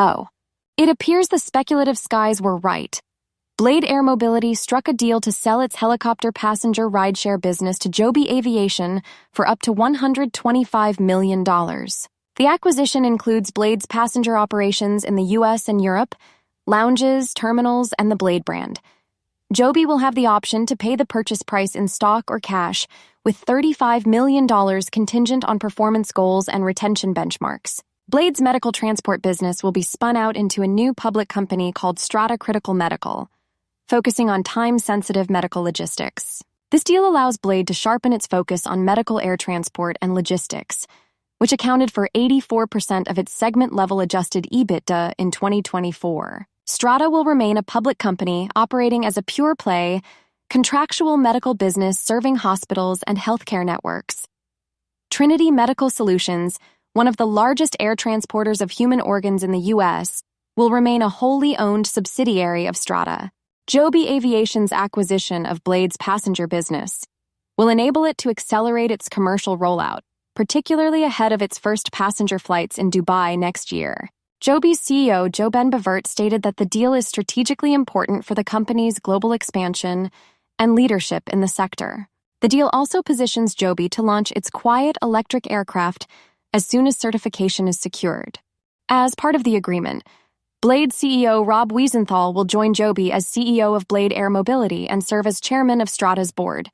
Oh, it appears the speculative skies were right. Blade Air Mobility struck a deal to sell its helicopter passenger rideshare business to Joby Aviation for up to $125 million. The acquisition includes Blade's passenger operations in the U.S. and Europe, lounges, terminals, and the Blade brand. Joby will have the option to pay the purchase price in stock or cash, with $35 million contingent on performance goals and retention benchmarks. Blade's medical transport business will be spun out into a new public company called Strata Critical Medical, focusing on time-sensitive medical logistics. This deal allows Blade to sharpen its focus on medical air transport and logistics, which accounted for 84% of its segment-level adjusted EBITDA in 2024. Strata will remain a public company operating as a pure-play, contractual medical business serving hospitals and healthcare networks. Trinity Medical Solutions, one of the largest air transporters of human organs in the U.S., will remain a wholly owned subsidiary of Strata. Joby Aviation's acquisition of Blade's passenger business will enable it to accelerate its commercial rollout, particularly ahead of its first passenger flights in Dubai next year. Joby's CEO Joby Bevert stated that the deal is strategically important for the company's global expansion and leadership in the sector. The deal also positions Joby to launch its quiet electric aircraft as soon as certification is secured. As part of the agreement, Blade CEO Rob Wiesenthal will join Joby as CEO of Blade Air Mobility and serve as chairman of Strata's board.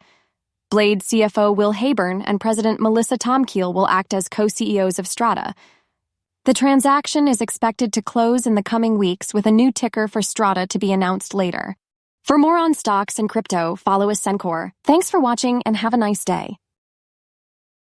Blade CFO Will Hayburn and President Melissa Tomkiel will act as co-CEOs of Strata. The transaction is expected to close in the coming weeks, with a new ticker for Strata to be announced later. For more on stocks and crypto, follow Ascencore. Thanks for watching and have a nice day.